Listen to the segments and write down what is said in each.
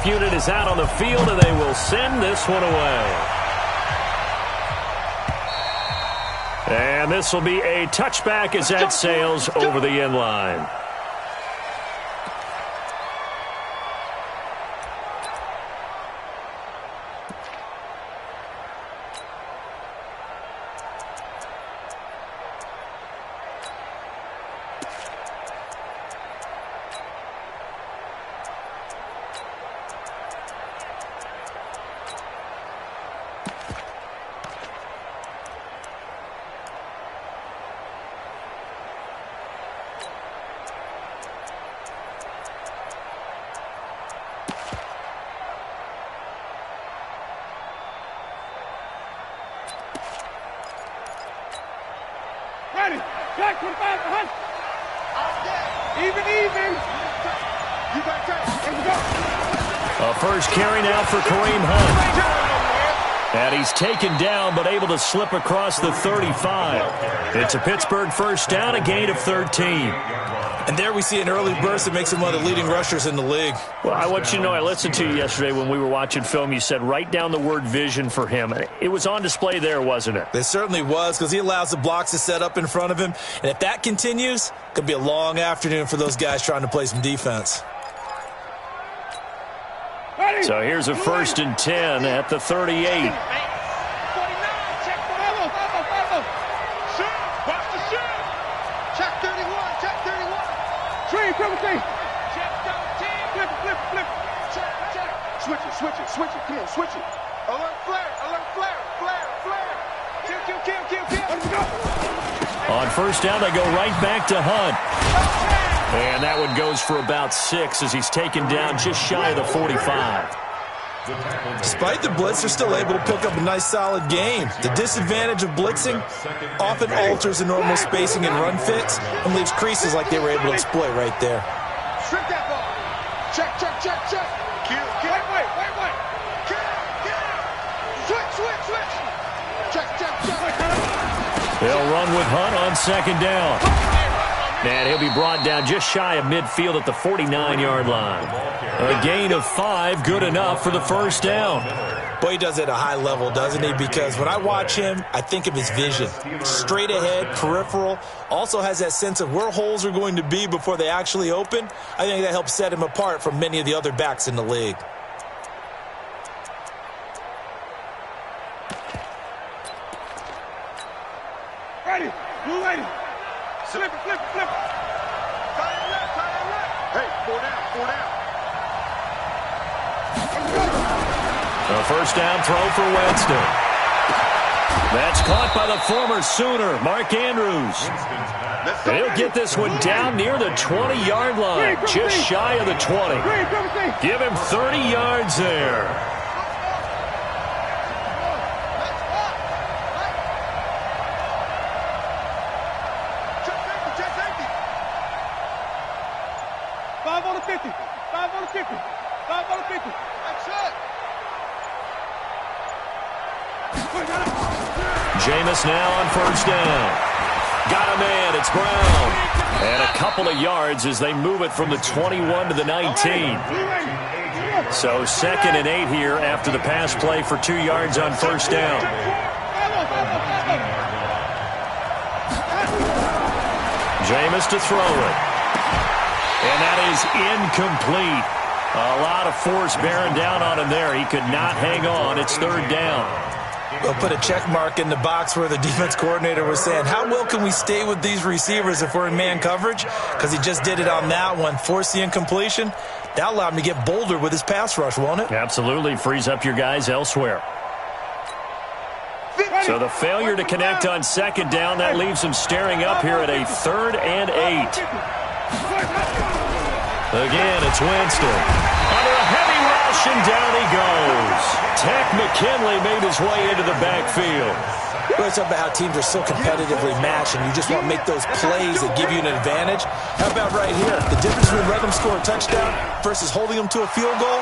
kickoff unit is out on the field, and they will send this one away. And this will be a touchback as that sails over the end line. Jack, 25, behind. Even. You got that. Let's go. A first carry now for Kareem Hunt. And he's taken down, but able to slip across the 35. It's a Pittsburgh first down, a gain of 13. And there we see an early burst that makes him one of the leading rushers in the league. Well, I want you to know, I listened to you yesterday when we were watching film. You said write down the word vision for him. It was on display there, wasn't it? It certainly was, because he allows the blocks to set up in front of him. And if that continues, it could be a long afternoon for those guys trying to play some defense. So here's a 1st and 10 at the 38. Switch it, come on, switch it. Alert flare. Kill. On first down, they go right back to Hunt. And that one goes for about 6 as he's taken down just shy of the 45. Despite the blitz, they're still able to pick up a nice solid gain. The disadvantage of blitzing often alters the normal spacing and run fits and leaves creases like they were able to exploit right there. Strip that ball. Check. Kill. Wait. Switch. Check. They'll run with Hunt on second down. And he'll be brought down just shy of midfield at the 49-yard line. A gain of 5, good enough for the first down. Boy, he does it at a high level, doesn't he? Because when I watch him, I think of his vision. Straight ahead, peripheral. Also has that sense of where holes are going to be before they actually open. I think that helps set him apart from many of the other backs in the league. Ready. Flip it. Hey, 4 down. A first down throw for Winston. That's caught by the former Sooner, Mark Andrews. And he'll get this one down near the 20-yard line, just shy of the 20. Give him 30 yards there. Jameis now on first down. Got a man, it's Brown. And a couple of yards as they move it from the 21 to the 19. So 2nd and 8 here after the pass play for 2 yards on first down. Jameis to throw it. And that is incomplete. A lot of force bearing down on him there. He could not hang on. It's 3rd down. We'll put a check mark in the box where the defense coordinator was saying, how well can we stay with these receivers if we're in man coverage? Because he just did it on that one, forced the incompletion. That allowed him to get bolder with his pass rush, won't it? Absolutely. Frees up your guys elsewhere. So the failure to connect on second down, that leaves him staring up here at a 3rd and 8. Again, it's Winston. Under a heavy rush, and down he goes. Tech McKinley made his way into the backfield. We're talking about how teams are so competitively matched, and you just want to make those plays that give you an advantage. How about right here? The difference between letting them score a touchdown versus holding them to a field goal,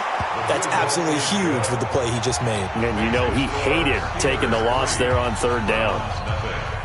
that's absolutely huge with the play he just made. And you know he hated taking the loss there on 3rd down.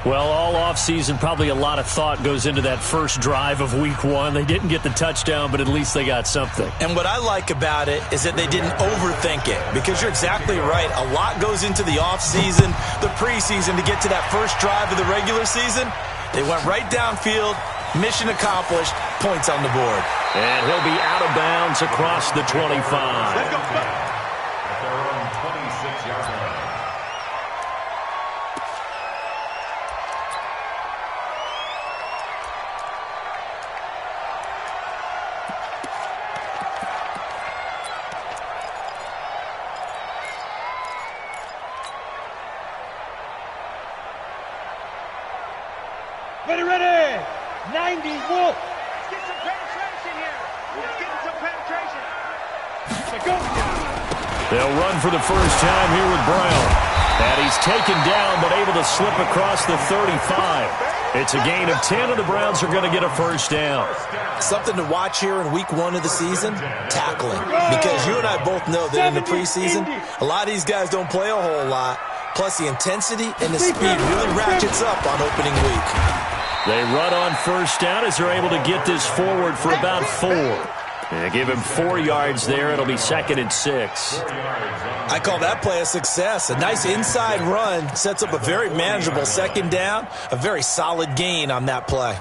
Well, all offseason, probably a lot of thought goes into that first drive of week one. They didn't get the touchdown, but at least they got something. And what I like about it is that they didn't overthink it, because you're exactly right. A lot goes into the offseason, the preseason, to get to that first drive of the regular season. They went right downfield, mission accomplished, points on the board. And he'll be out of bounds across the 25. Let's go. At their own 26-yard line. Ready. 90, Wolf. Let's get some penetration here. Let's get some penetration. Let's go. They'll run for the first time here with Brown. And he's taken down, but able to slip across the 35. It's a gain of 10, and the Browns are going to get a first down. Something to watch here in week one of the season, tackling. Because you and I both know that in the preseason, a lot of these guys don't play a whole lot. Plus, the intensity and the speed really ratchets up on opening week. They run on first down as they're able to get this forward for about 4. And give him 4 yards there. It'll be 2nd and 6. I call that play a success. A nice inside run sets up a very manageable second down. A very solid gain on that play.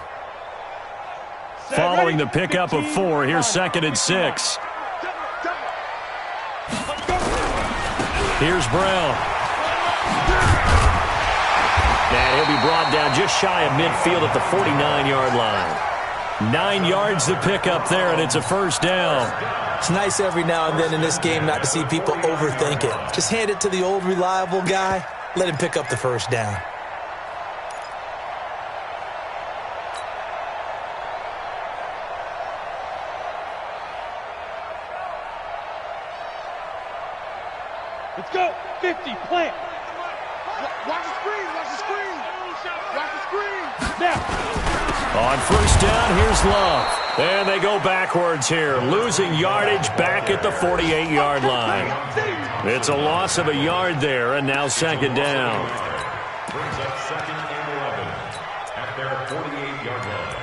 Following the pickup of 4, here's 2nd and 6. Here's Brown. And he'll be brought down just shy of midfield at the 49-yard line. 9 yards to pick up there, and it's a first down. It's nice every now and then in this game not to see people overthink it. Just hand it to the old reliable guy. Let him pick up the first down. Let's go. 50, plant. Watch the screen. Watch the screen. Watch the screen. Now. On first down, here's Love. And they go backwards here, losing yardage back at the 48-yard line. It's a loss of a yard there, and now 2nd down. Brings up 2nd and 11 at their 48-yard line.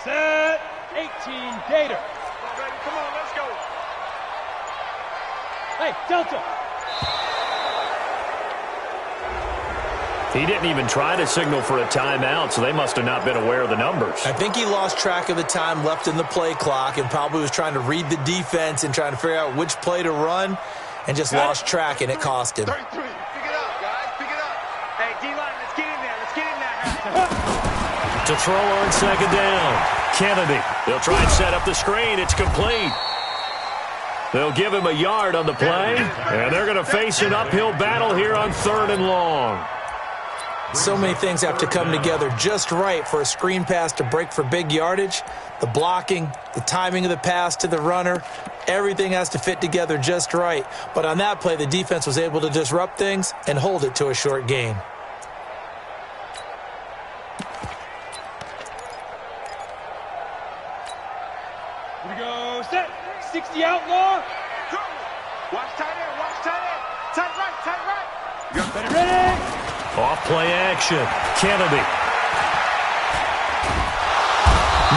Set. 18, Gator. Come on, let's go. Hey, Delta. He didn't even try to signal for a timeout, so they must have not been aware of the numbers. I think he lost track of the time left in the play clock and probably was trying to read the defense and trying to figure out which play to run and just lost track, and it cost him. 33. Pick it up, guys. Pick it up. Hey, D-line, let's get in there. Let's get in there. To throw on 2nd down. Kennedy. They'll try and set up the screen. It's complete. They'll give him a yard on the play, and they're going to face an uphill battle here on 3rd and long. So many things have to come together just right for a screen pass to break for big yardage. The blocking, the timing of the pass to the runner, everything has to fit together just right. But on that play, the defense was able to disrupt things and hold it to a short gain. Here we go. Set. 60 outlaw. Watch tight end. Watch tight end. Tight right. Tight right. You got better. Ready. Off play action. Kennedy.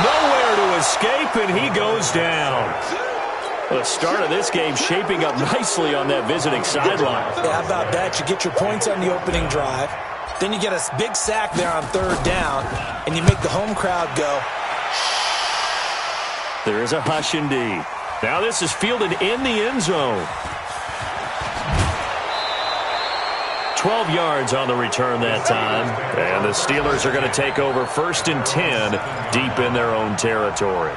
Nowhere to escape, and he goes down. The start of this game shaping up nicely on that visiting sideline. Yeah, how about that? You get your points on the opening drive. Then you get a big sack there on 3rd down, and you make the home crowd go. There is a hush indeed. Now this is fielded in the end zone. 12 yards on the return that time. And the Steelers are going to take over 1st and 10 deep in their own territory.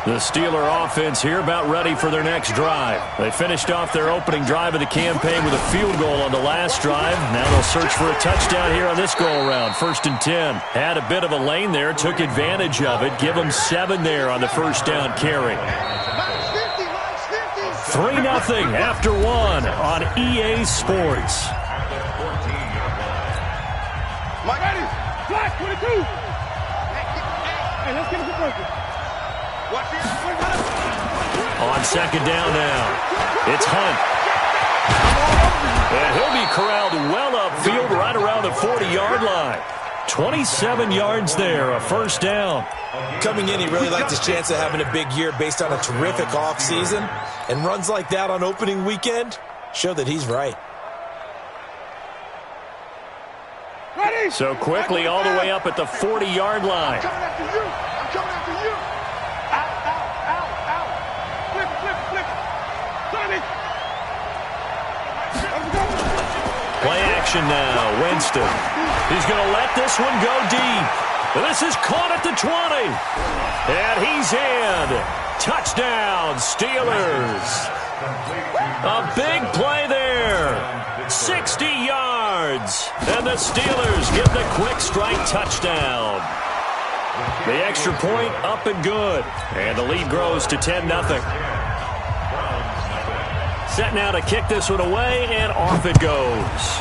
The Steeler offense here about ready for their next drive. They finished off their opening drive of the campaign with a field goal on the last drive. Now they'll search for a touchdown here on this go-around. 1st and 10. Had a bit of a lane there, took advantage of it. Give them 7 there on the first down carry. 3-0 after 1 on EA Sports. Ready? Flash 22. Hey, let's get it to broken. On 2nd down now, it's Hunt. And he'll be corralled well upfield right around the 40-yard line. 27 yards there, a first down. Coming in, he really liked his chance of having a big year based on a terrific offseason. And runs like that on opening weekend show that he's right. So quickly all the way up at the 40-yard line. I'm coming after you. I'm coming after you. Out, out, out, out. Flip it, flip it, flip it. Turn it. Let's go. Play action now, Winston. He's going to let this one go deep. This is caught at the 20. And he's in. Touchdown, Steelers. A big play there. 60 yards. And the Steelers get the quick strike touchdown. The extra point up and good. And the lead grows to 10-0. Set now to kick this one away, and off it goes.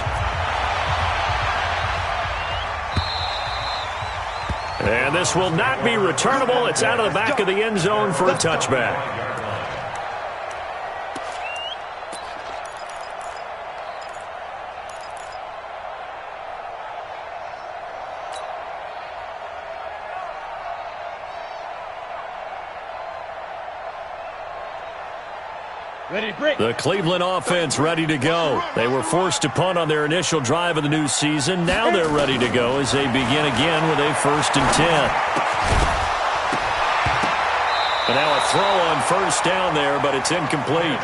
And this will not be returnable. It's out of the back of the end zone for a touchback. The Cleveland offense ready to go. They were forced to punt on their initial drive of the new season. Now they're ready to go as they begin again with a 1st and 10. And now a throw on 1st down there, but it's incomplete.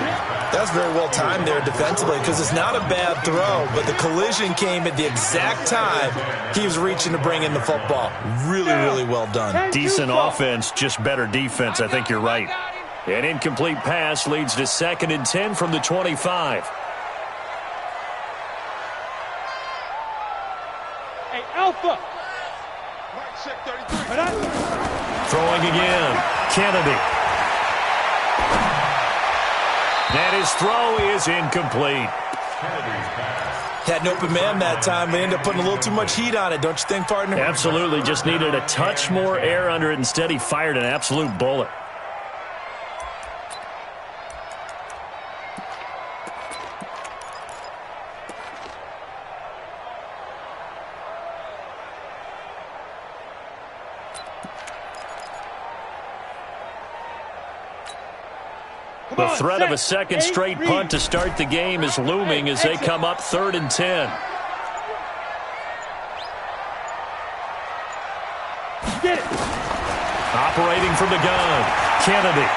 That's very well timed there defensively because it's not a bad throw, but the collision came at the exact time he was reaching to bring in the football. Really, really well done. Decent offense, just better defense. I think you're right. An incomplete pass leads to 2nd and 10 from the 25. Hey, Alpha. Throwing again. Kennedy. And his throw is incomplete. Had an open man that time. They ended up putting a little too much heat on it, don't you think, partner? Absolutely. Just needed a touch more air under it. Instead, he fired an absolute bullet. The threat of a second straight punt to start the game is looming as they come up 3rd and 10. Operating from the gun, Kennedy.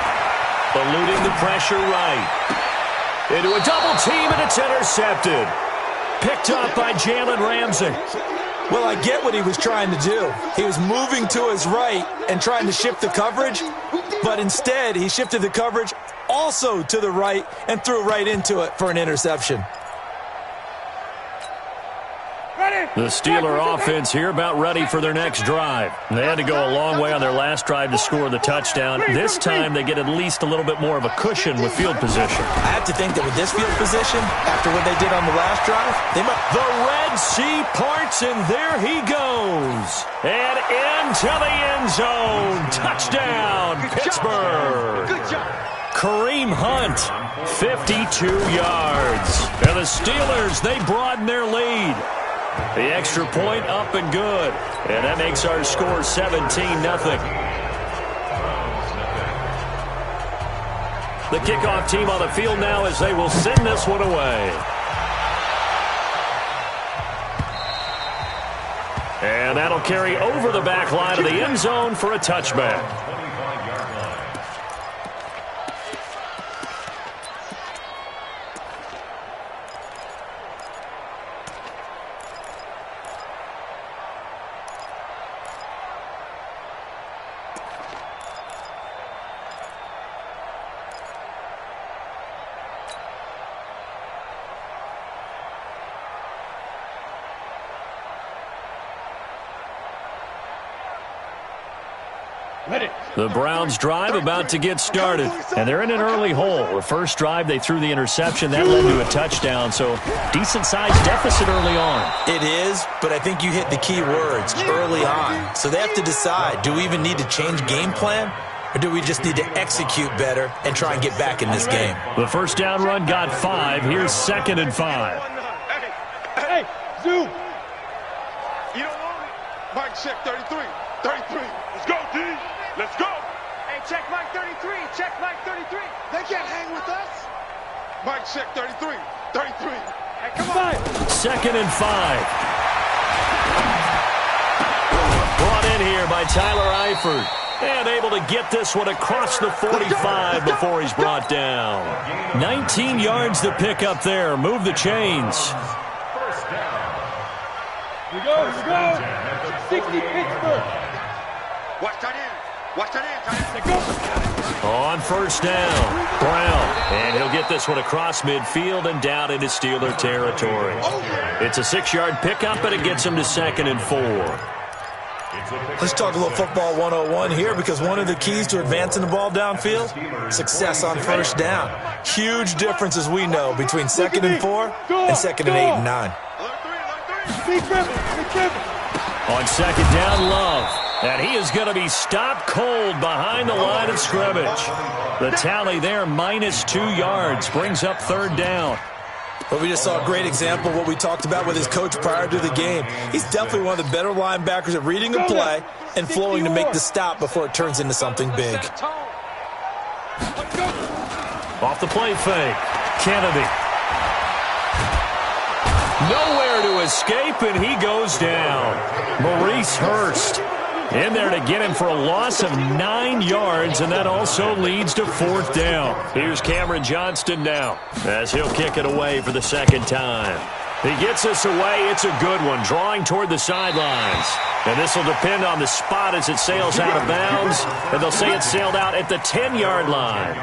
Eluding the pressure right. Into a double team, and it's intercepted. Picked up by Jalen Ramsey. Well, I get what he was trying to do. He was moving to his right and trying to shift the coverage, but instead he shifted the coverage also to the right and threw right into it for an interception. The Steeler offense here about ready for their next drive. They had to go a long way on their last drive to score the touchdown. This time they get at least a little bit more of a cushion with field position. I have to think that with this field position, after what they did on the last drive, they might... The Red Sea parts, and there he goes. And into the end zone. Touchdown, Pittsburgh. Good job. Kareem Hunt, 52 yards. And the Steelers, they broaden their lead. The extra point up and good. And that makes our score 17-0. The kickoff team on the field now as they will send this one away. And that'll carry over the back line of the end zone for a touchback. The Browns' drive about to get started, and they're in an early hole. The first drive, they threw the interception. That led to a touchdown, so decent-sized deficit early on. It is, but I think you hit the key words, early on. So they have to decide, do we even need to change game plan, or do we just need to execute better and try and get back in this game? The first down run got 5. Here's 2nd and 5. Hey, zoom. You don't want it. Mike, check 33. 33. Let's go, D. Let's go. Hey, check Mike 33. Check Mike 33. They can't hang with us. Mike, check 33. 33. Hey, come on. 2nd and 5. Brought in here by Tyler Eifert. And able to get this one across the 45 before he's brought down. 19 yards to pick up there. Move the chains. First down. Here we go. 60 Pittsburgh. Watch tight end. Watch tight end. Go. On first down, Brown. And he'll get this one across midfield and down into Steeler territory. It's a 6-yard pickup, and it gets him to 2nd and 4. Let's talk a little football 101 here, because one of the keys to advancing the ball downfield, success on first down. Huge difference, as we know, between 2nd and 4 and 2nd and 8 and 9. On 2nd down, Love. And he is going to be stopped cold behind the line of scrimmage. The tally there, -2 yards, brings up 3rd down. But we just saw a great example of what we talked about with his coach prior to the game. He's definitely one of the better linebackers at reading a play and flowing to make the stop before it turns into something big. Off the play fake, Kennedy. Nowhere to escape, and he goes down. Maurice Hurst in there to get him for a loss of 9 yards, and that also leads to 4th down. Here's Cameron Johnston now as he'll kick it away for the 2nd time. He gets this away. It's a good one, drawing toward the sidelines. And this will depend on the spot as it sails out of bounds, and they'll say it sailed out at the 10-yard line.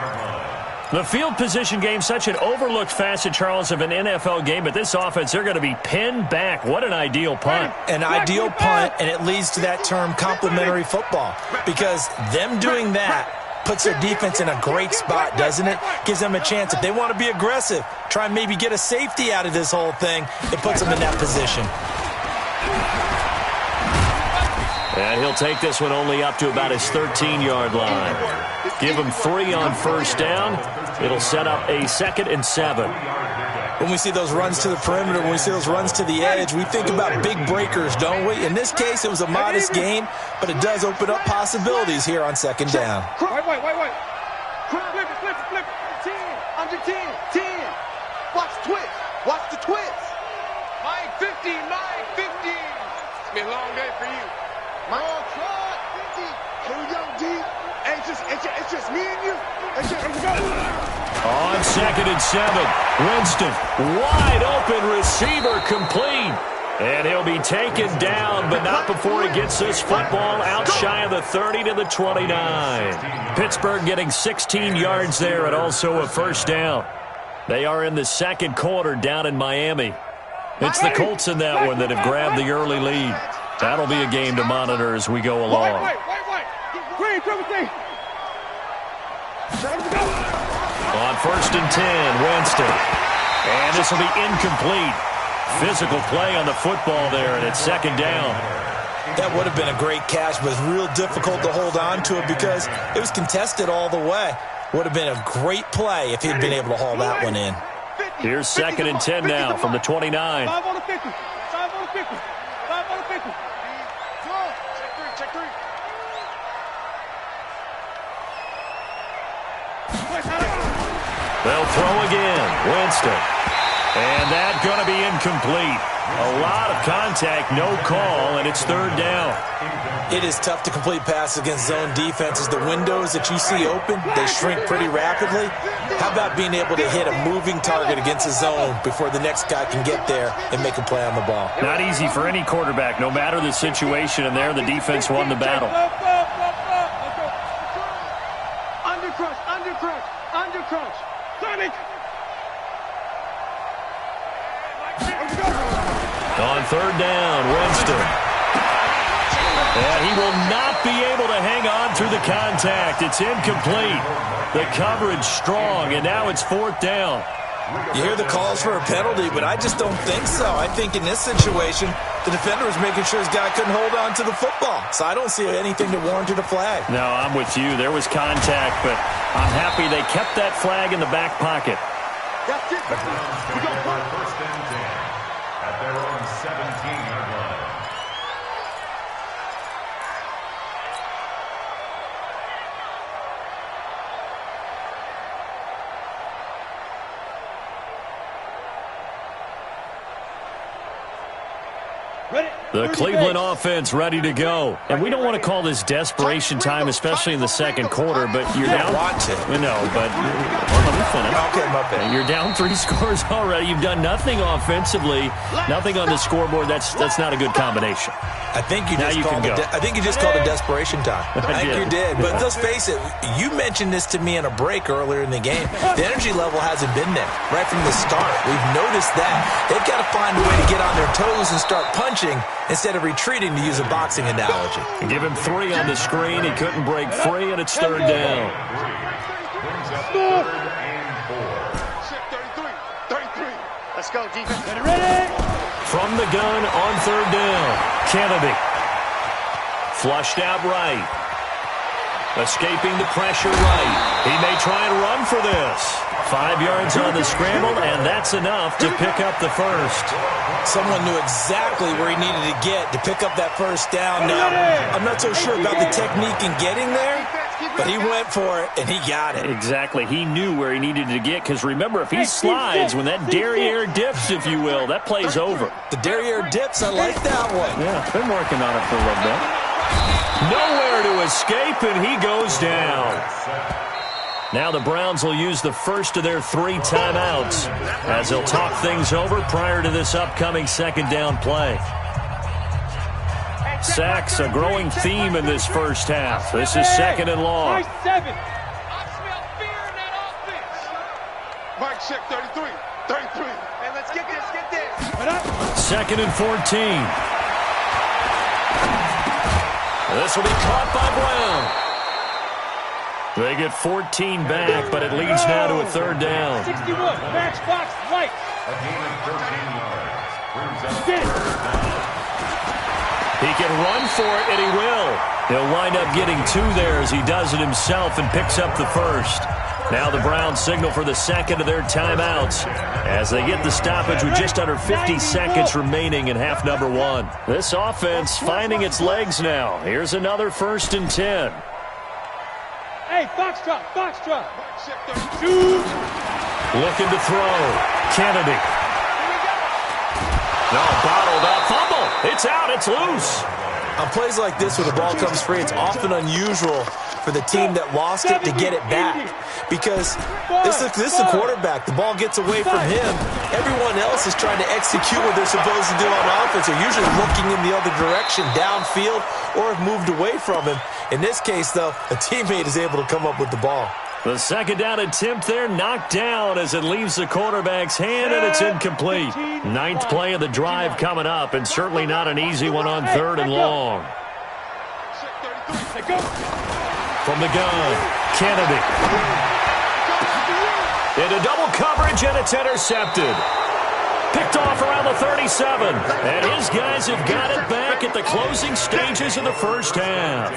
The field position game, such an overlooked facet, Charles, of an NFL game, but this offense, they're going to be pinned back. What an ideal punt. An ideal punt, and it leads to that term complementary football, because them doing that puts their defense in a great spot, doesn't it? Gives them a chance. If they want to be aggressive, try and maybe get a safety out of this whole thing, it puts them in that position. And he'll take this one only up to about his 13-yard line. Give him 3 on first down. It'll set up a 2nd and 7. When we see those runs to the perimeter, when we see those runs to the edge, we think about big breakers, don't we? In this case, it was a modest gain, but it does open up possibilities here on 2nd down. Wait. Flip it. 10. Under 10. 10. Watch the twist. Watch the twist. Mike 50. Mike 50. It's been a long day for you. Mike 50. Hey, young D. It's just me and you. Let's go. On 2nd and 7, Winston, wide open receiver, complete. And he'll be taken down, but not before he gets this football out shy of the 30 to the 29. Pittsburgh getting 16 yards there and also a first down. They are in the 2nd quarter down in Miami. It's the Colts in that one that have grabbed the early lead. That'll be a game to monitor as we go along. On 1st and 10, Winston. And this will be incomplete. Physical play on the football there, and it's 2nd down. That would have been a great catch, but it's real difficult to hold on to it because it was contested all the way. Would have been a great play if he'd been able to haul that one in. Here's 2nd and 10 now from the 29. 5 on the 50. 5 on the 50. 5 on the 50. Check 3. They'll throw again. Winston. And that's going to be incomplete. A lot of contact, no call, and it's 3rd down. It is tough to complete passes against zone defenses. The windows that you see open, they shrink pretty rapidly. How about being able to hit a moving target against a zone before the next guy can get there and make a play on the ball? Not easy for any quarterback, no matter the situation, and there the defense won the battle. Under crunch. Sonic. On 3rd down, Winston. And he will not be able to hang on through the contact. It's incomplete. The coverage strong, and now it's 4th down. You hear the calls for a penalty, but I just don't think so. I think in this situation, the defender was making sure his guy couldn't hold on to the football. So I don't see anything to warrant a flag. No, I'm with you. There was contact, but I'm happy they kept that flag in the back pocket. That's it. We go First and 10 at their own 17-yard line. The Cleveland offense ready to go. And we don't want to call this desperation time, especially in the second quarter, but you're down. Want to. No, but let me finish. Okay, my bad. You're down 3 scores already. You've done nothing offensively, nothing on the scoreboard. That's not a good combination. I think you just called it desperation time. I think you did. But let's face it, you mentioned this to me in a break earlier in the game. The energy level hasn't been there right from the start. We've noticed that. They've got to find a way to get on their toes and start punching instead of retreating, to use a boxing analogy. Give him 3 on the screen. He couldn't break free, and it's 3rd down. Check 33. Let's go, defense. Ready? From the gun on 3rd down. Kennedy. Flushed out right. Escaping the pressure right. He may try and run for this. 5 yards on the scramble, and that's enough to pick up the first. Someone knew exactly where he needed to get to pick up that first down. Now, I'm not so sure about the technique in getting there, but he went for it, and he got it. Exactly. He knew where he needed to get, because remember, if he slides, when that derriere dips, if you will, that play's over. The derriere dips, I like that one. Yeah, been working on it for a little bit. Nowhere to escape, and he goes down. Now the Browns will use the first of their 3 timeouts as they'll talk things over prior to this upcoming 2nd down play. Sacks, a growing theme in this first half. This is 2nd and long. I smell fear in that offense. Mike, check 33. Hey, let's get this. 2nd and 14. This will be caught by Brown. They get 14 back, but it leads now to a 3rd down. 61, matchbox light. A gain of 13 yards. Brings up Get it. 3rd down. He can run for it, and he will. He'll wind up getting 2 there as he does it himself and picks up the first. Now the Browns signal for the 2nd of their timeouts as they get the stoppage with just under 50 seconds remaining in half number 1. This offense finding its legs now. Here's another 1st and 10. Hey, Foxtrot. Shoot. Looking to throw. Kennedy. No, bottled up. Fumble. It's out. It's loose. On plays like this where the ball comes free, it's often unusual for the team that lost it to get it back. Because this is the quarterback. The ball gets away from him. Everyone else is trying to execute what they're supposed to do on offense. They're usually looking in the other direction, downfield, or have moved away from him. In this case, though, a teammate is able to come up with the ball. The 2nd down attempt there knocked down as it leaves the quarterback's hand, and it's incomplete. 9th play of the drive coming up, and certainly not an easy one on 3rd and long. From the gun, Kennedy. Into double coverage, and it's intercepted. Picked off around the 37, and his guys have got it back at the closing stages of the first half.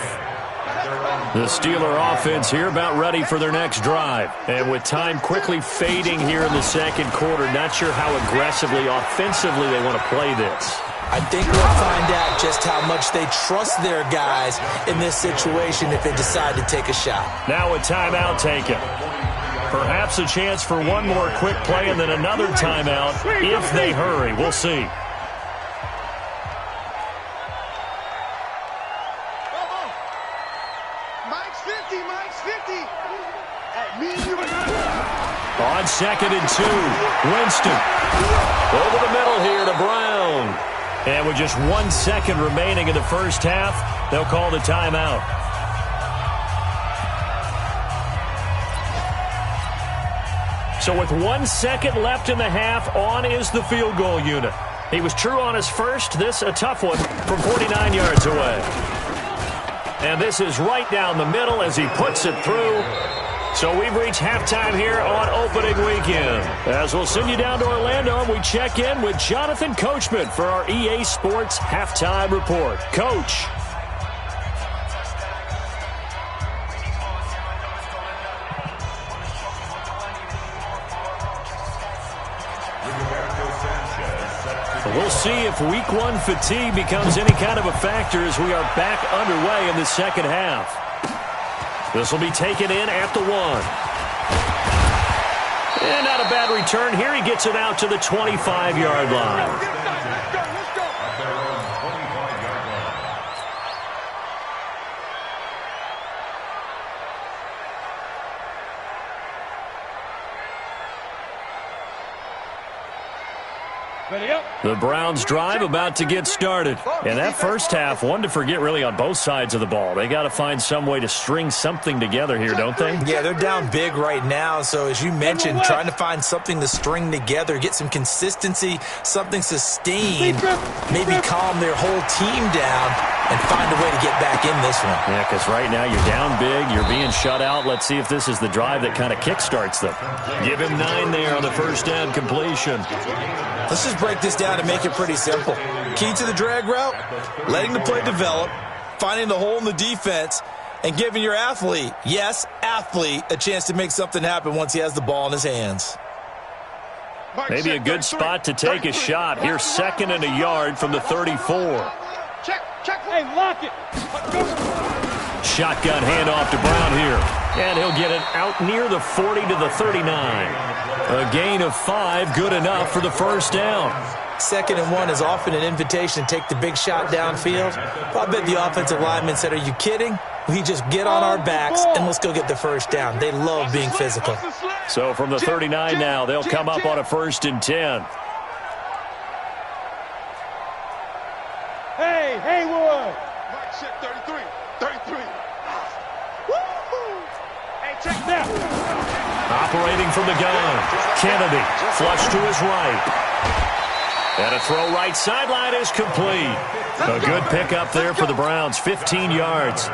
The Steeler offense here about ready for their next drive. And with time quickly fading here in the 2nd quarter, not sure how aggressively, offensively they want to play this. I think we'll find out just how much they trust their guys in this situation if they decide to take a shot. Now a timeout taken. Perhaps a chance for one more quick play and then another timeout if they hurry. We'll see. On 2nd and 2, Winston. Over the middle here to Brown. And with just 1 second remaining in the first half, they'll call the timeout. So with 1 second left in the half, on is the field goal unit. He was true on his first. This a tough one from 49 yards away. And this is right down the middle as he puts it through. So we've reached halftime here on opening weekend. As we'll send you down to Orlando, and we check in with Jonathan Coachman for our EA Sports Halftime Report. Coach. We'll see if Week 1 fatigue becomes any kind of a factor as we are back underway in the second half. This will be taken in at the 1. And not a bad return here. He gets it out to the 25-yard line. The Browns drive about to get started. And that first half, one to forget really on both sides of the ball. They got to find some way to string something together here, don't they? Yeah, they're down big right now. So as you mentioned, trying to find something to string together, get some consistency, something sustained, maybe calm their whole team down and find a way to get back in this one. Yeah, because right now you're down big, you're being shut out. Let's see if this is the drive that kind of kickstarts them. Give him 9 there on the first down completion. Let's just break this down and make it pretty simple. Key to the drag route, letting the play develop, finding the hole in the defense, and giving your athlete, yes, athlete, a chance to make something happen once he has the ball in his hands. Maybe a good spot to take a shot. Here, 2nd and a yard from the 34. Check. Hey, lock it. Shotgun handoff to Brown here. And he'll get it out near the 40 to the 39. A gain of 5, good enough for the first down. 2nd and 1 is often an invitation to take the big shot downfield. I bet the offensive lineman said, are you kidding? We just get on our backs and let's go get the first down. They love being physical. So from the 39 now, they'll come up on a 1st and 10. Hey, Haywood. Mike check 33. 33. Hey, check now. Operating from the gun. Kennedy, flush to his right. And a throw right sideline is complete. A good pickup there for the Browns, 15 yards.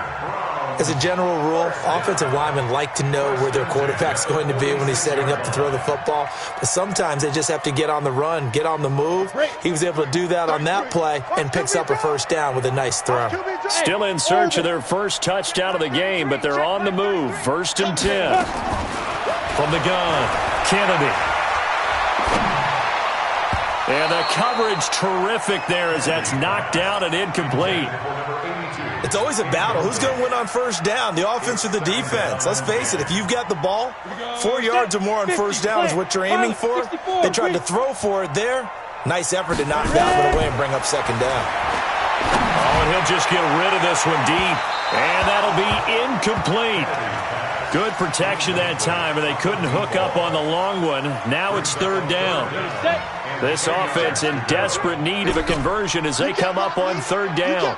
As a general rule, offensive linemen like to know where their quarterback's going to be when he's setting up to throw the football. But sometimes they just have to get on the run, get on the move. He was able to do that on that play and picks up a first down with a nice throw. Still in search of their first touchdown of the game, but they're on the move. 1st and 10. From the gun, Kennedy. And the coverage terrific there as that's knocked down and incomplete. It's always a battle. Who's going to win on first down, the offense or the defense? Let's face it, if you've got the ball, 4 yards or more on first down is what you're aiming for. They tried to throw for it there. Nice effort to knock that one away and bring up 2nd down. Oh, and he'll just get rid of this one deep. And that'll be incomplete. Good protection that time, and they couldn't hook up on the long one. Now it's 3rd down. This offense in desperate need of a conversion as they come up on 3rd down.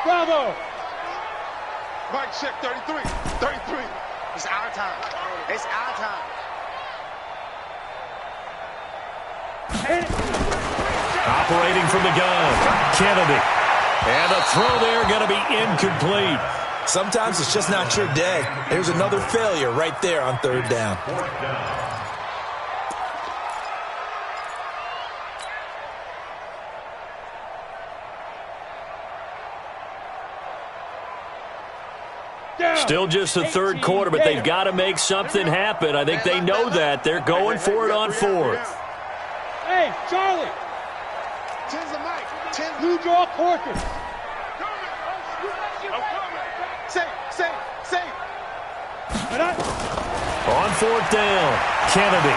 Bravo. Mike check 33. 33. It's our time. It's our time. Operating from the gun, Kennedy. And the throw there going to be incomplete. Sometimes it's just not your day. There's another failure right there on 3rd down. Still just the 3rd quarter, but they've got to make something happen. I think they know that. They're going for it on 4th. Hey, Charlie. 10's the mic. 10's Blue draw Corkers. Say. On 4th down, Kennedy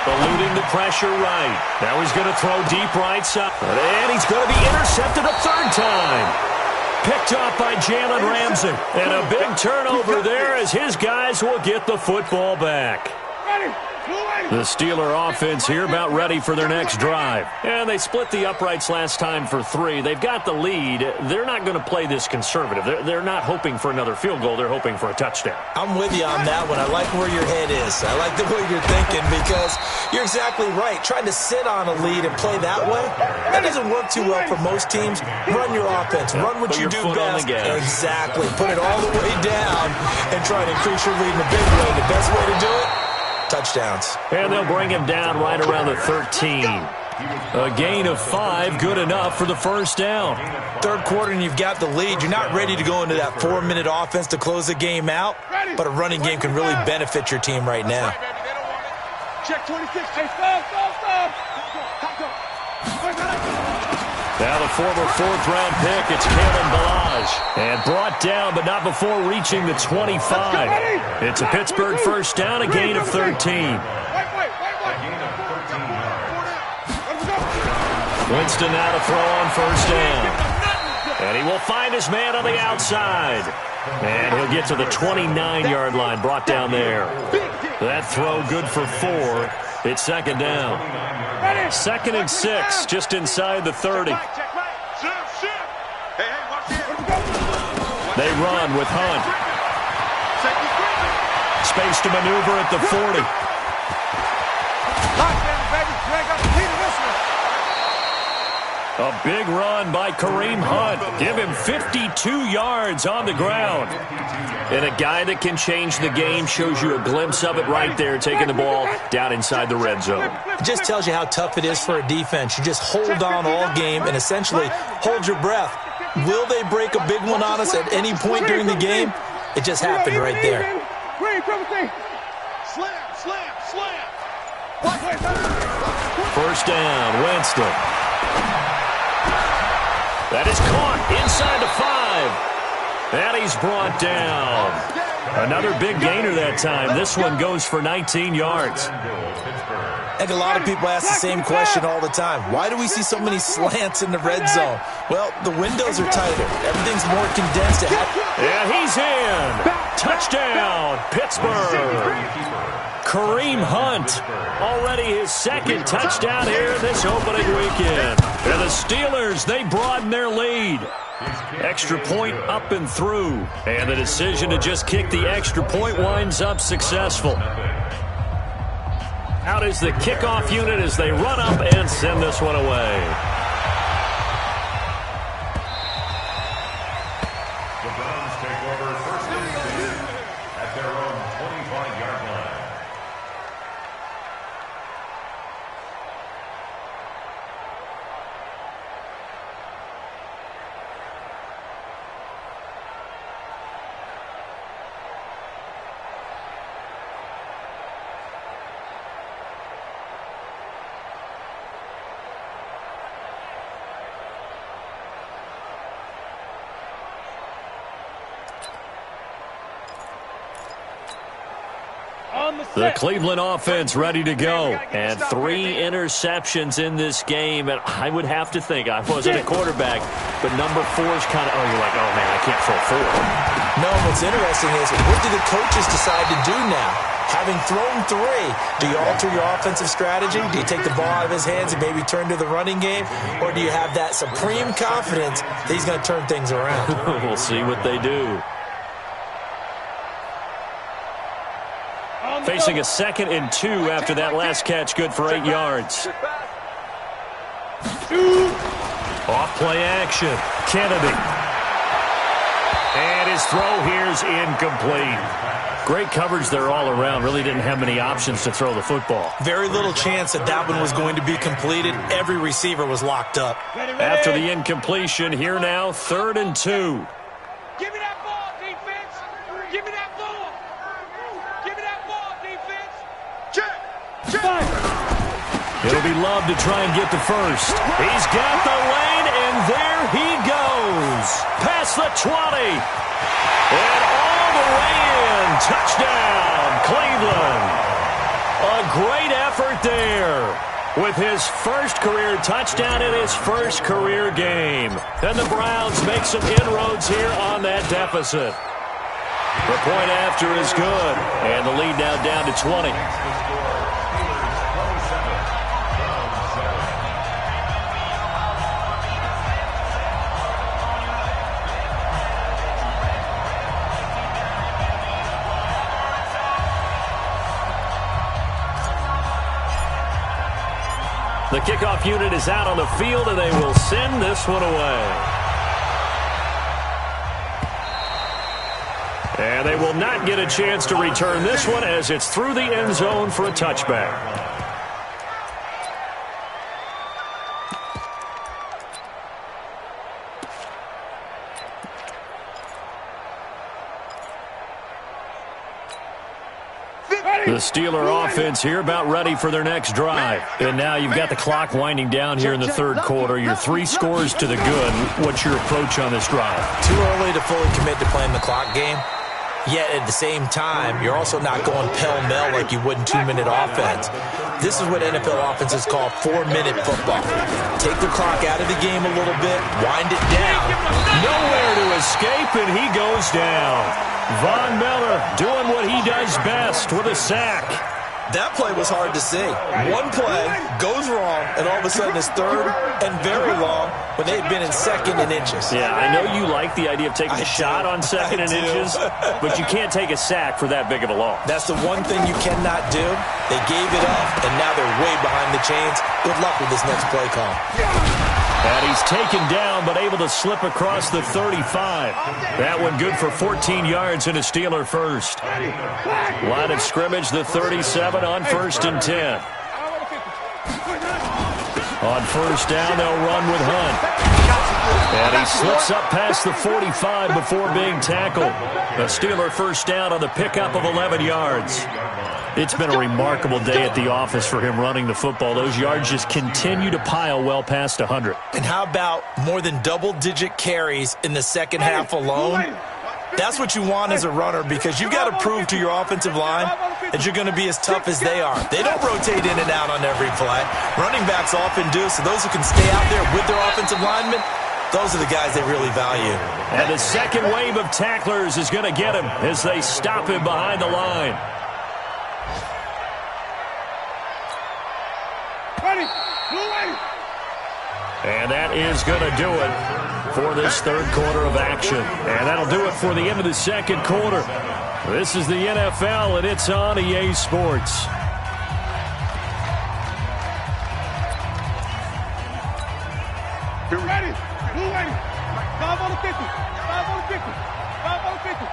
eluding the pressure right. Now he's going to throw deep right side. And he's going to be intercepted a 3rd time. Picked off by Jalen Ramsey. And a big turnover there as his guys will get the football back. The Steeler offense here about ready for their next drive. And they split the uprights last time for 3. They've got the lead. They're not going to play this conservative. They're not hoping for another field goal. They're hoping for a touchdown. I'm with you on that one. I like where your head is. I like the way you're thinking because you're exactly right. Trying to sit on a lead and play that way, that doesn't work too well for most teams. Run your offense. Run what you do best. Exactly. Put it all the way down and try to increase your lead in a big way. The best way to do it? Touchdowns. And they'll bring him down right around the 13. A gain of 5, good enough for the first down. Third quarter and you've got the lead. You're not ready to go into that 4-minute offense to close the game out, but a running game can really benefit your team right now. Check 26. Hey, stop. Now the former 4th-round pick, it's Kalen Ballage. And brought down, but not before reaching the 25. It's a Pittsburgh first down, a gain of 13. Winston now to throw on first down. And he will find his man on the outside. And he'll get to the 29-yard line, brought down there. That throw good for 4. It's second down. 2nd and 6, just inside the 30. They run with Hunt. Space to maneuver at the 40. A big run by Kareem Hunt. Give him 52 yards on the ground. And a guy that can change the game, shows you a glimpse of it right there, taking the ball down inside the red zone. It just tells you how tough it is for a defense. You just hold on all game and essentially hold your breath. Will they break a big one on us at any point during the game? It just happened right there. First down, Winston. That is caught inside the 5. And he's brought down. Another big gainer that time. This one goes for 19 yards. I think a lot of people ask the same question all the time. Why do we see so many slants in the red zone? Well, the windows are tighter. Everything's more condensed. And he's in. Touchdown, Pittsburgh. Kareem Hunt, already his 2nd touchdown here this opening weekend. And the Steelers, they broaden their lead. Extra point up and through. And the decision to just kick the extra point winds up successful. Out is the kickoff unit as they run up and send this one away. The Browns take over first and 10 at their own 25-yard line. The Cleveland offense ready to go. And 3 interceptions in this game. And I would have to think, I wasn't a quarterback, but number 4 is kind of, you're like, oh, man, I can't throw 4. No, what's interesting is, what do the coaches decide to do now? Having thrown 3, do you alter your offensive strategy? Do you take the ball out of his hands and maybe turn to the running game? Or do you have that supreme confidence that he's going to turn things around? We'll see what they do. Facing a 2nd and 2 after that last catch, good for 8 yards. Off play action, Kennedy. And his throw here's incomplete. Great coverage there all around. Really didn't have many options to throw the football. Very little chance that that one was going to be completed. Every receiver was locked up. After the incompletion, here now, 3rd and 2. Give me that ball, defense. Give me that ball. Give me that ball, defense. Check. It'll be Love to try and get the first. He's got the lane, and there he goes. Past the 20. And all the way in. Touchdown, Cleveland. A great effort there. With his first career touchdown in his first career game. And the Browns make some inroads here on that deficit. The point after is good. And the lead now down to 20. kickoff unit is out on the field, and they will send this one away. And they will not get a chance to return this one as it's through the end zone for a touchback. The Steeler offense here about ready for their next drive. And now you've got the clock winding down here in the third quarter. You're 3 scores to the good. What's your approach on this drive? Too early to fully commit to playing the clock game. Yet at the same time, you're also not going pell-mell like you would in 2-minute offense. This is what NFL offenses call 4-minute football. Take the clock out of the game a little bit, wind it down. Nowhere to escape, and he goes down. Von Miller doing what he does best with a sack. That play was hard to see. One play goes wrong, and all of a sudden it's third and very long when they had been in second and inches. Yeah, I know you like the idea of taking a shot on second and inches, but you can't take a sack for that big of a loss. That's the one thing you cannot do. They gave it up, and now they're way behind the chains. Good luck with this next play call. And he's taken down, but able to slip across the 35. That one good for 14 yards and a Steeler first. Line of scrimmage, the 37 on 1st and 10. On first down, they'll run with Hunt. And he slips up past the 45 before being tackled. A Steeler first down on the pickup of 11 yards. It's been a remarkable day at the office for him running the football. Those yards just continue to pile well past 100. And how about more than double-digit carries in the second half alone? That's what you want as a runner, because you've got to prove to your offensive line that you're going to be as tough as they are. They don't rotate in and out on every play. Running backs often do, so those who can stay out there with their offensive linemen, those are the guys they really value. And the second wave of tacklers is going to get him as they stop him behind the line. And that is going to do it for this third quarter of action. And that'll do it for the end of the second quarter. This is the NFL, and it's on EA Sports. Get ready. Blue ready. 5 on the 50. 5 on the 50. 5 on the 50.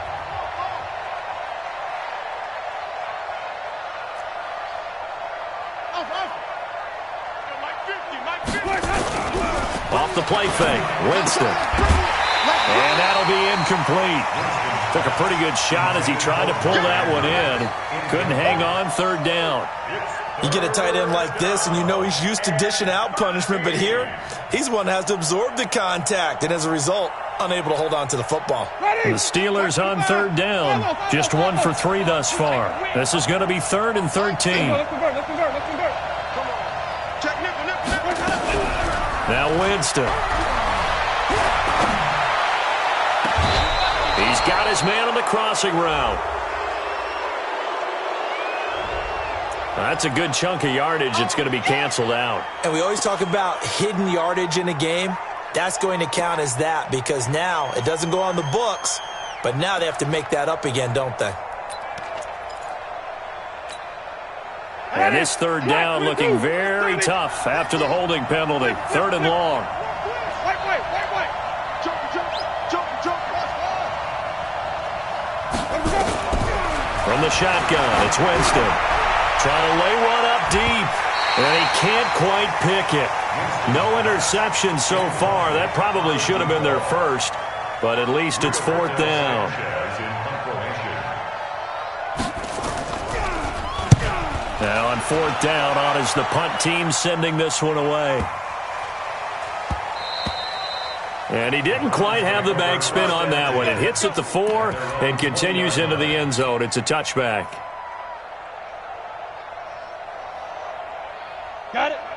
Off the play fake, Winston. And that'll be incomplete. Took a pretty good shot as he tried to pull that one in. Couldn't hang on third down. You get a tight end like this, and you know he's used to dishing out punishment, but here, he's one that has to absorb the contact, and as a result, unable to hold on to the football. The Steelers on third down. Just 1 for 3 thus far. This is going to be 3rd and 13. Now Winston. He's got his man on the crossing route. That's a good chunk of yardage. It's going to be canceled out. And we always talk about hidden yardage in a game. That's going to count as that, because now it doesn't go on the books, but now they have to make that up again, don't they? And this third down looking very tough after the holding penalty. 3rd and long. From the shotgun, it's Winston. Trying to lay one up deep, and he can't quite pick it. No interception so far. That probably should have been their first, but at least it's 4th down. Now on 4th down, on is the punt team sending this one away. And he didn't quite have the backspin on that one. It hits at the 4 and continues into the end zone. It's a touchback.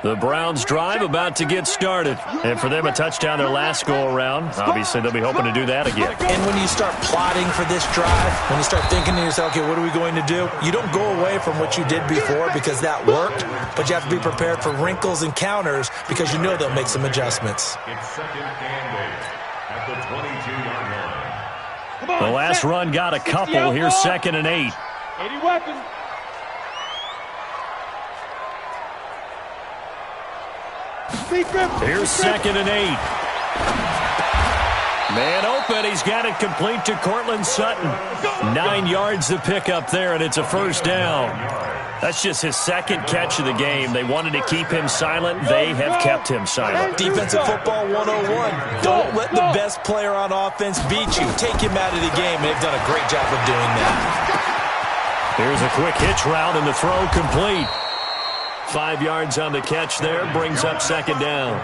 The Browns drive about to get started. And for them, a touchdown their last go-around. Obviously, they'll be hoping to do that again. And when you start plotting for this drive, when you start thinking to yourself, okay, what are we going to do? You don't go away from what you did before because that worked, but you have to be prepared for wrinkles and counters because you know they'll make some adjustments. It's 2nd and 8 at the 22-yard line. The last run got a couple. Here's 2nd and 8. 80 weapons. Here's 2nd and 8. Man open, he's got it complete to Cortland Sutton. 9 yards to pick up there, and it's a first down. That's just his 2nd catch of the game. They wanted to keep him silent. They have kept him silent. Defensive football 101. Don't let the best player on offense beat you. Take him out of the game. They've done a great job of doing that. Here's a quick hitch route, and the throw complete. 5 yards on the catch there, brings up 2nd down.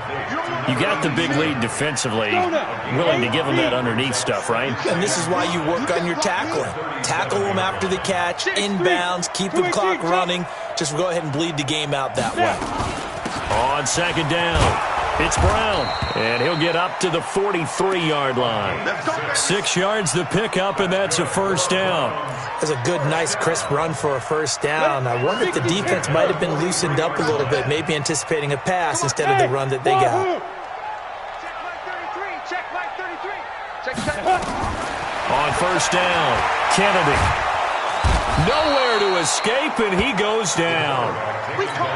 You got the big lead defensively. Willing to give them that underneath stuff, right? And this is why you work on your tackling. Tackle them after the catch, inbounds, keep the clock running. Just go ahead and bleed the game out that way. On 2nd down, it's Brown, and he'll get up to the 43-yard line. 6 yards to pick up, and that's a first down. That's a good, nice, crisp run for a first down. I wonder if the defense might have been loosened up a little bit, maybe anticipating a pass instead of the run that they got. On first down, Kennedy. Nowhere to escape, and he goes down.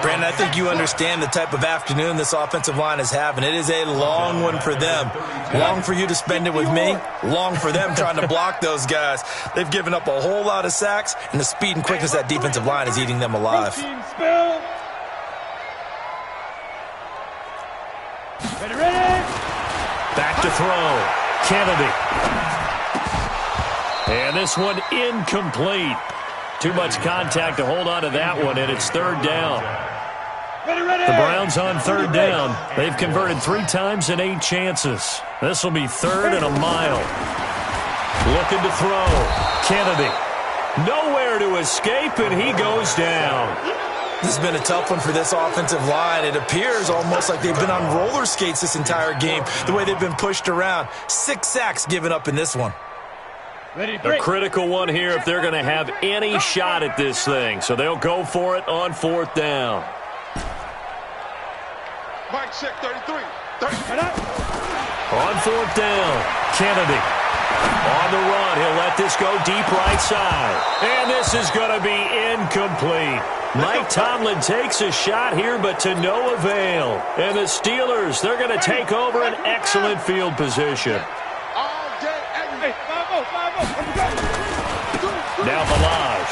Brandon, I think you understand the type of afternoon this offensive line is having. It is a long one for them. Long for you to spend it with me. Long for them trying to block those guys. They've given up a whole lot of sacks, and the speed and quickness of that defensive line is eating them alive. Back to throw. Kennedy. And this one incomplete. Too much contact to hold on to that one, and it's 3rd down. The Browns on 3rd down. They've converted 3 times in 8 chances. This will be 3rd and a mile. Looking to throw. Kennedy. Nowhere to escape, and he goes down. This has been a tough one for this offensive line. It appears almost like they've been on roller skates this entire game, the way they've been pushed around. 6 sacks given up in this one. A critical one here if they're going to have any shot at this thing. So they'll go for it on 4th down. Mike, check 33. On 4th down, Kennedy. On the run, he'll let this go deep right side. And this is going to be incomplete. Mike Tomlin takes a shot here, but to no avail. And the Steelers, they're going to take over an excellent field position. Now Balaj.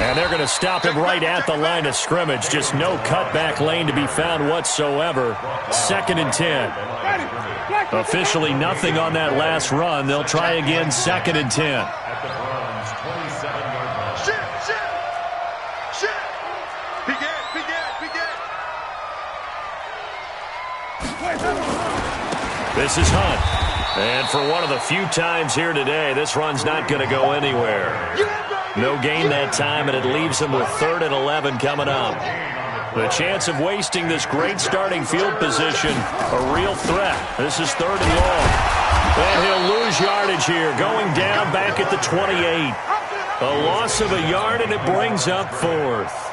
And they're going to stop him right at the line of scrimmage. Just no cutback lane to be found whatsoever. 2nd and 10. Officially nothing on that last run. They'll try again 2nd and 10. This is Hunt. And for one of the few times here today, this run's not going to go anywhere. No gain that time, and it leaves him with 3rd and 11 coming up. The chance of wasting this great starting field position, a real threat. This is 3rd and long. And he'll lose yardage here, going down back at the 28. A loss of a yard, and it brings up 4th.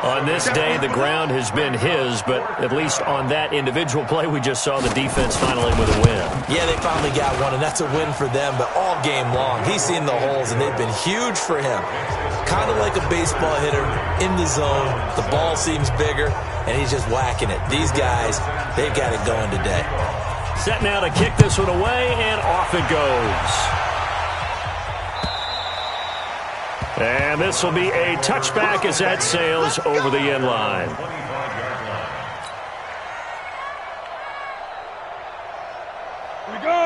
On this day, the ground has been his, but at least on that individual play, we just saw the defense finally with a win. Yeah, they finally got one, and that's a win for them, but all game long, he's seen the holes, and they've been huge for him. Kind of like a baseball hitter in the zone. The ball seems bigger, and he's just whacking it. These guys, they've got it going today. Set now to kick this one away, and off it goes. And this will be a touchback as that sails over the end line.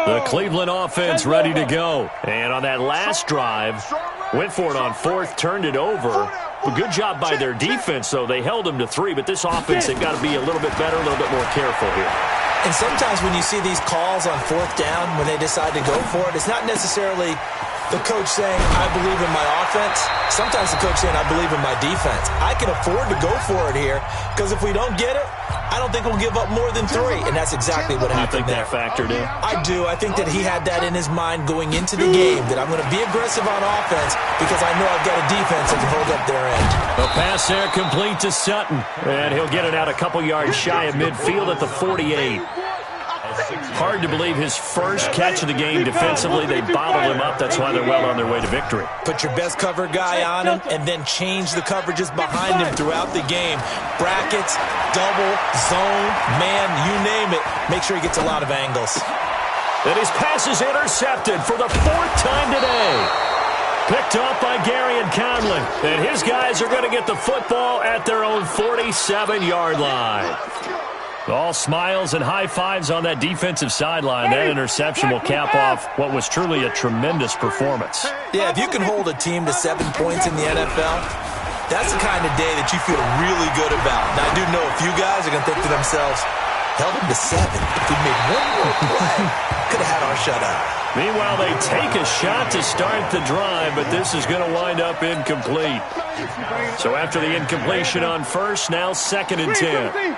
The Cleveland offense ready to go. And on that last drive, went for it on 4th, turned it over. A good job by their defense, though. They held them to 3, but this offense, they've got to be a little bit better, a little bit more careful here. And sometimes when you see these calls on 4th down, when they decide to go for it, it's not necessarily the coach saying, I believe in my offense. Sometimes the coach saying, I believe in my defense. I can afford to go for it here because if we don't get it, I don't think we'll give up more than 3. And that's exactly what happened there. You think that factored in? I do. I think that he had that in his mind going into the game, that I'm going to be aggressive on offense because I know I've got a defense that can hold up their end. The pass there complete to Sutton. And he'll get it out a couple yards shy of midfield at the 48. Hard to believe his first catch of the game defensively. They bottled him up. That's why they're well on their way to victory. Put your best cover guy on him and then change the coverages behind him throughout the game. Brackets, double, zone, man, you name it. Make sure he gets a lot of angles. And his pass is intercepted for the 4th time today. Picked off by Gary and Conley. And his guys are going to get the football at their own 47-yard line. All smiles and high fives on that defensive sideline. That interception will cap off what was truly a tremendous performance. Yeah, if you can hold a team to 7 points in the NFL, that's the kind of day that you feel really good about. And I do know a few guys are going to think to themselves, held him to 7. If we made one more play, could have had our shutout. Meanwhile, they take a shot to start the drive, but this is going to wind up incomplete. So after the incompletion on first, now 2nd and 10.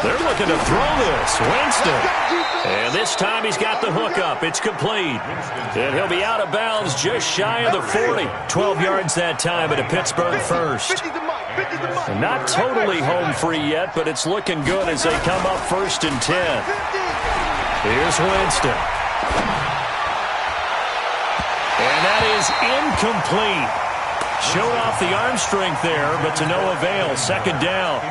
They're looking to throw this. Winston. And this time he's got the hook up. It's complete. And he'll be out of bounds just shy of the 40. 12 yards that time at a Pittsburgh first. And not totally home free yet, but it's looking good as they come up 1st and 10. Here's Winston. And that is incomplete. Showed off the arm strength there, but to no avail. 2nd down.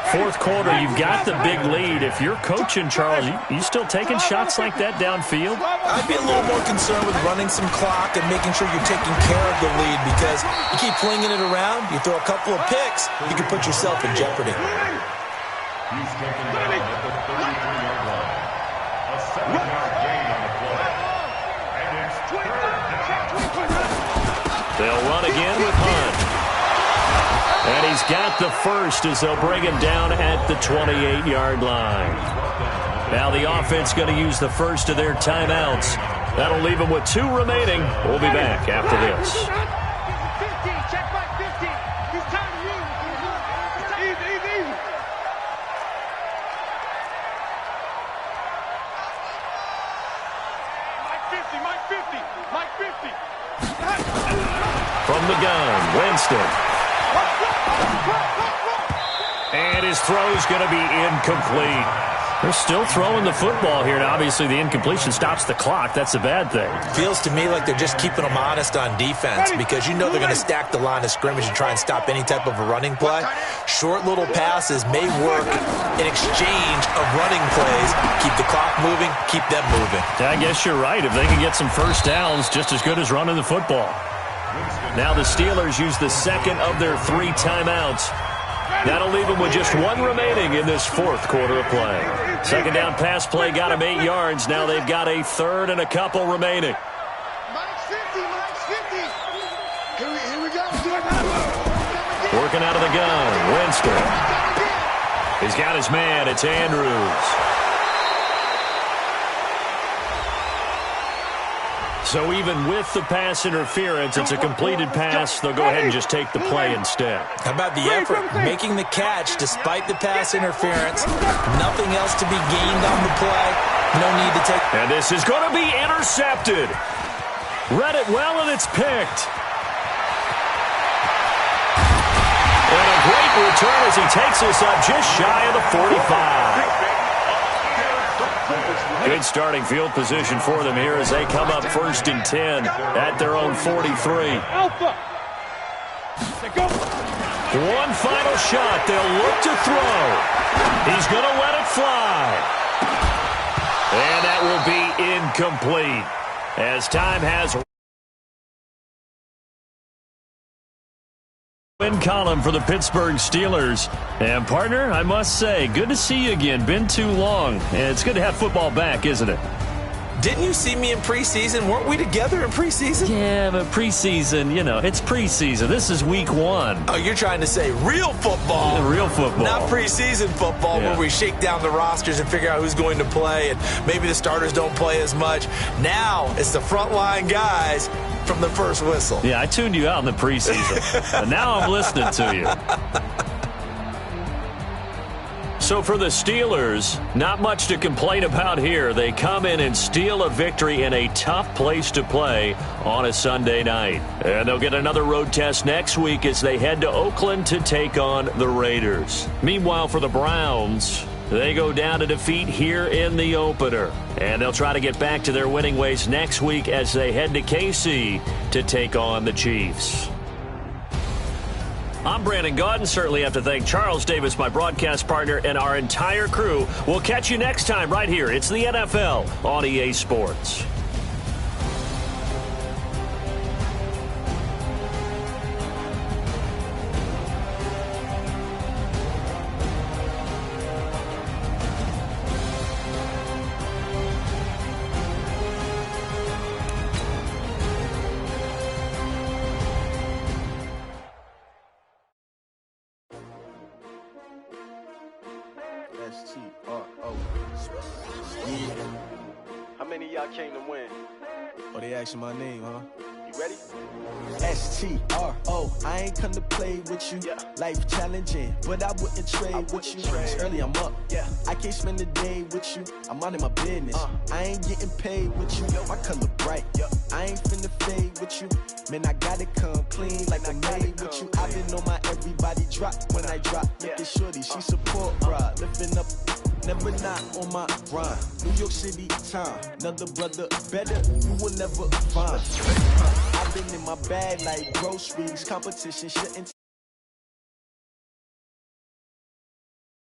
4th quarter, you've got the big lead. If you're coaching, Charles, you still taking shots like that downfield? I'd be a little more concerned with running some clock and making sure you're taking care of the lead, because you keep flinging it around, you throw a couple of picks, you can put yourself in jeopardy. He's taken down at the 33-yard line. A 7-yard gain on the play. And it's 3rd down. They'll run again with Hunt. And he's got the first as they'll bring him down at the 28-yard line. Now the offense going to use the first of their timeouts. That'll leave them with 2 remaining. We'll be back after this. 50, check my 50. He's time to use. Easy. Mike 50. From the gun, Winston. And his throw's going to be incomplete. They're still throwing the football here, and obviously the incompletion stops the clock. That's a bad thing. Feels to me like they're just keeping them honest on defense, because you know they're going to stack the line of scrimmage and try and stop any type of a running play. Short little passes may work in exchange of running plays. Keep the clock moving, keep them moving. I guess you're right. If they can get some first downs, just as good as running the football. Now the Steelers use the 2nd of their 3 timeouts. That'll leave them with just 1 remaining in this 4th quarter of play. 2nd down pass play got them 8 yards. Now they've got a 3rd and a couple remaining. Mike's 50. Here we go. Working out of the gun, Winston. He's got his man. It's Andrews. So even with the pass interference, it's a completed pass. They'll go ahead and just take the play instead. How about the effort? Making the catch despite the pass interference. Nothing else to be gained on the play. No need to take. And this is going to be intercepted. Read it well, and it's picked. And a great return as he takes us up just shy of the 45. Good starting field position for them here as they come up 1st and 10 at their own 43. One final shot. They'll look to throw. He's going to let it fly. And that will be incomplete as time has win column for the Pittsburgh Steelers. And, partner, I must say, good to see you again. Been too long. And it's good to have football back, isn't it? Didn't you see me in preseason? Weren't we together in preseason? Yeah, but preseason, it's preseason. This is week 1. Oh, you're trying to say real football. Yeah, real football. Not preseason football where we shake down the rosters and figure out who's going to play, and maybe the starters don't play as much. Now it's the frontline guys from the first whistle. Yeah, I tuned you out in the preseason. But now I'm listening to you. So for the Steelers, not much to complain about here. They come in and steal a victory in a tough place to play on a Sunday night. And they'll get another road test next week as they head to Oakland to take on the Raiders. Meanwhile, for the Browns, they go down to defeat here in the opener. And they'll try to get back to their winning ways next week as they head to KC to take on the Chiefs. I'm Brandon Gaudin. Certainly have to thank Charles Davis, my broadcast partner, and our entire crew. We'll catch you next time right here. It's the NFL on EA Sports. S-T-R-O. Yeah. How many of y'all came to win? Oh, they asking my name, huh? You ready? S-T-R-O. I ain't come to play with you. Life challenging, but I wouldn't trade with you. It's early, I'm up. I can't spend the day with you. I'm out of my business. I ain't getting paid with you. My color bright. I ain't finna fade with you. Man, I gotta come clean like I made with you. I been on my everybody drop when I drop. Look at shorty, she support ride. Lifting up, never not on my grind. New York City time, another brother better, you will never find. I've been in my bag like groceries. Competition shouldn't